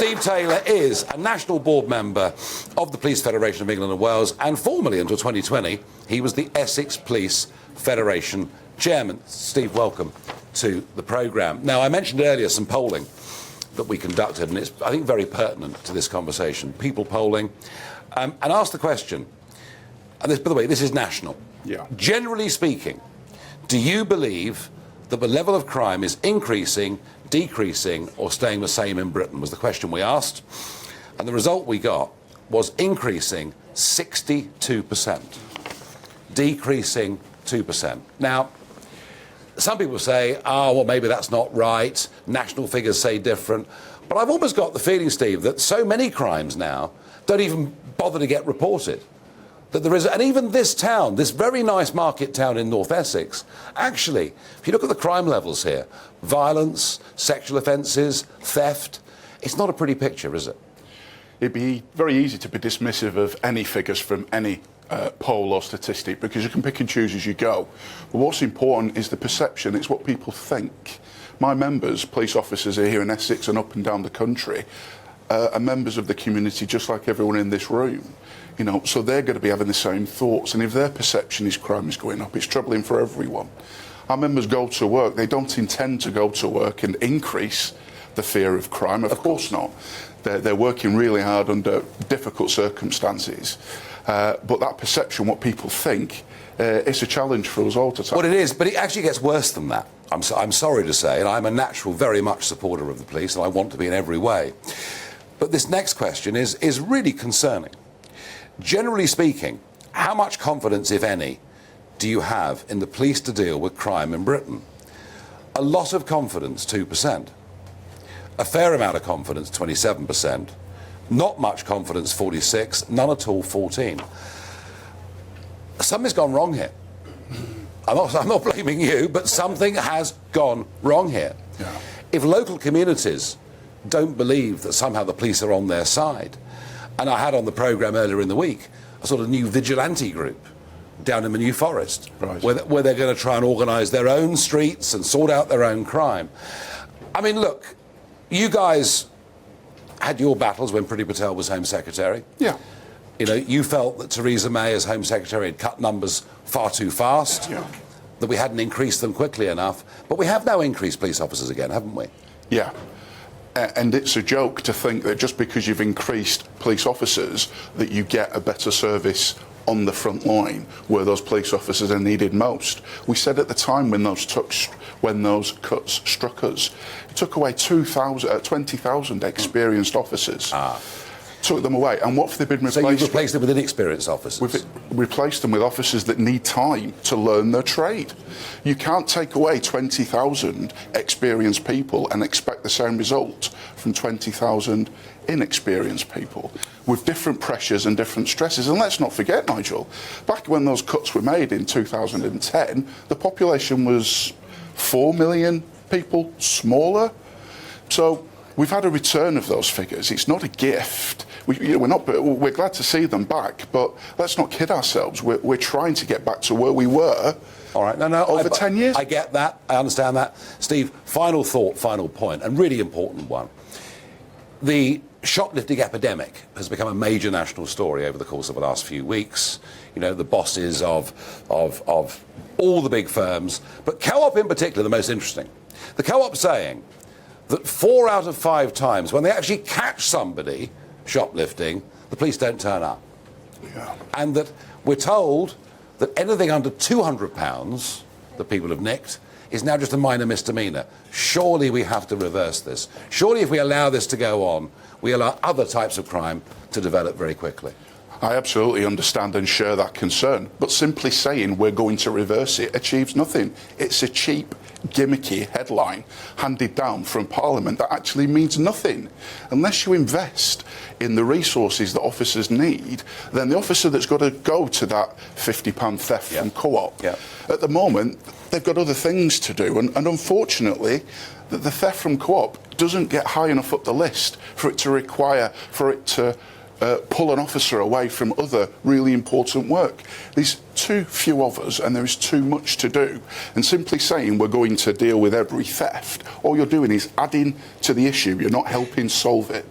Steve Taylor is a national board member of the Police Federation of England and Wales, and formerly, until 2020, he was the Essex Police Federation chairman. Steve, welcome to the programme. Now, I mentioned earlier some polling that we conducted, and it's, I think, very pertinent to this conversation. People polling, and asked the question, and this, by the way, this is national. Yeah. Generally speaking, do you believe that the level of crime is increasing, decreasing, or staying the same in Britain, was the question we asked. And the result we got was increasing 62%, decreasing 2%. Now, some people say, oh, well, maybe that's not right. National figures say different. But I've almost got the feeling, Steve, that so many crimes now don't even bother to get reported. That there is, and even this town, this very nice market town in North Essex, actually, if you look at the crime levels here, violence, sexual offences, theft, it's not a pretty picture, is it? It'd be very easy to be dismissive of any figures from any poll or statistic, because you can pick and choose as you go. But what's important is the perception, it's what people think. My members, police officers are here in Essex and up and down the country, are members of the community just like everyone in this room. You know, so they're going to be having the same thoughts, and if their perception is crime is going up, it's troubling for everyone. Our members go to work, they don't intend to go to work and increase the fear of crime, of course not. They're working really hard under difficult circumstances, but that perception, what people think, it's a challenge for us all to tackle. Well, it is, but it actually gets worse than that. I'm sorry to say, and I'm a natural, very much supporter of the police, and I want to be in every way. But this next question is really concerning. Generally speaking, how much confidence, if any, do you have in the police to deal with crime in Britain? A lot of confidence, 2%. A fair amount of confidence, 27%. Not much confidence, 46%. None at all, 14%. Something's gone wrong here. I'm not blaming you, but something has gone wrong here. Yeah. If local communities don't believe that somehow the police are on their side, and I had on the programme earlier in the week a sort of new vigilante group down in the New Forest, right, where they're going to try and organise their own streets and sort out their own crime. I mean, look, you guys had your battles when Priti Patel was Home Secretary. Yeah. You know, you felt that Theresa May as Home Secretary had cut numbers far too fast, yeah, that we hadn't increased them quickly enough. But we have now increased police officers again, haven't we? Yeah. And it's a joke to think that just because you've increased police officers that you get a better service on the front line where those police officers are needed most. We said at the time when those cuts struck us, it took away 20,000 experienced officers. Took them away, and what have they been replaced with? So you've replaced them with inexperienced officers? We've replaced them with officers that need time to learn their trade. You can't take away 20,000 experienced people and expect the same result from 20,000 inexperienced people, with different pressures and different stresses. And let's not forget, Nigel, back when those cuts were made in 2010, the population was 4 million people smaller. So we've had a return of those figures. It's not a gift. We're glad to see them back, but let's not kid ourselves. We're trying to get back to where we were. All right, over 10 years. I get that. I understand that. Steve, final thought, final point, and really important one. The shoplifting epidemic has become a major national story over the course of the last few weeks. You know, the bosses of all the big firms, but Co-op in particular, the most interesting. The Co-op saying that 4 out of 5 times when they actually catch somebody shoplifting, the police don't turn up. Yeah. And that we're told that anything under £200 that people have nicked is now just a minor misdemeanour. Surely we have to reverse this. Surely if we allow this to go on, we allow other types of crime to develop very quickly. I absolutely understand and share that concern, but simply saying we're going to reverse it achieves nothing. It's a cheap, gimmicky headline handed down from Parliament that actually means nothing. Unless you invest in the resources that officers need, then the officer that's got to go to that £50 theft from Co-op, at the moment, they've got other things to do. And unfortunately, the theft from Co-op doesn't get high enough up the list for it to pull an officer away from other really important work. There's too few of us and there is too much to do. And simply saying we're going to deal with every theft, all you're doing is adding to the issue. You're not helping solve it.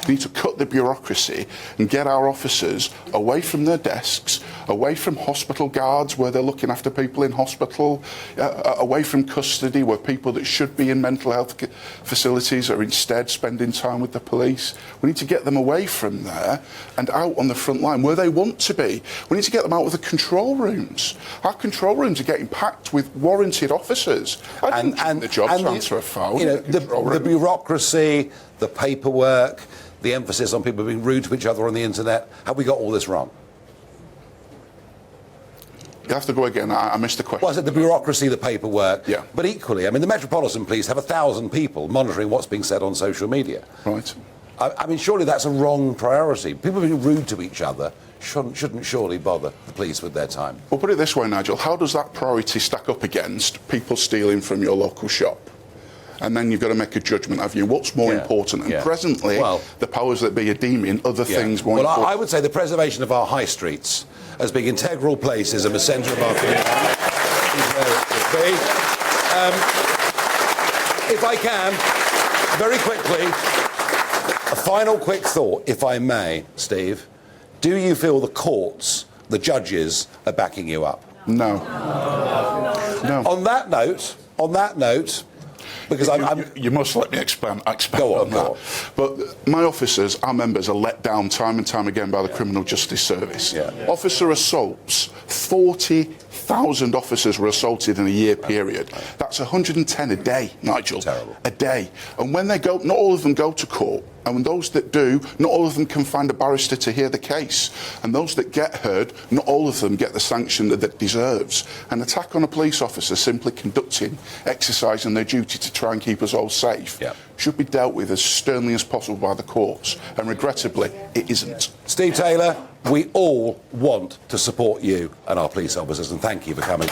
We need to cut the bureaucracy and get our officers away from their desks, away from hospital guards where they're looking after people in hospital, away from custody where people that should be in mental health facilities are instead spending time with the police. We need to get them away from there and out on the front line where they want to be. We need to get them out of the control rooms. Our control rooms are getting packed with warranted officers. I didn't think the job transfer file. You know, the bureaucracy, the paperwork, the emphasis on people being rude to each other on the internet. Have we got all this wrong? You have to go again. I missed the question. Well, I said the bureaucracy, the paperwork. Yeah. But equally, I mean, the Metropolitan Police have 1,000 people monitoring what's being said on social media. Right. I mean, surely that's a wrong priority. People being rude to each other shouldn't surely bother the police with their time. Well, put it this way, Nigel. How does that priority stack up against people stealing from your local shop? And then you've got to make a judgment, have you? What's more important? And presently, the powers that be are deeming other things more important. I would say the preservation of our high streets as being integral places and the centre of our community is where it should be. If I can, very quickly, a final quick thought, if I may, Steve. Do you feel the courts, the judges, are backing you up? No. On that note, because you must let me expand go on, on that. But my officers, our members, are let down time and time again by the Criminal Justice Service. Officer assaults, 40,000 officers were assaulted in a year period. That's 110 a day, Nigel. Terrible. A day. And when they go, not all of them go to court. And those that do, not all of them can find a barrister to hear the case. And those that get heard, not all of them get the sanction that it deserves. An attack on a police officer simply exercising their duty to try and keep us all safe should be dealt with as sternly as possible by the courts. And regrettably, it isn't. Steve Taylor, we all want to support you and our police officers, and thank you for coming.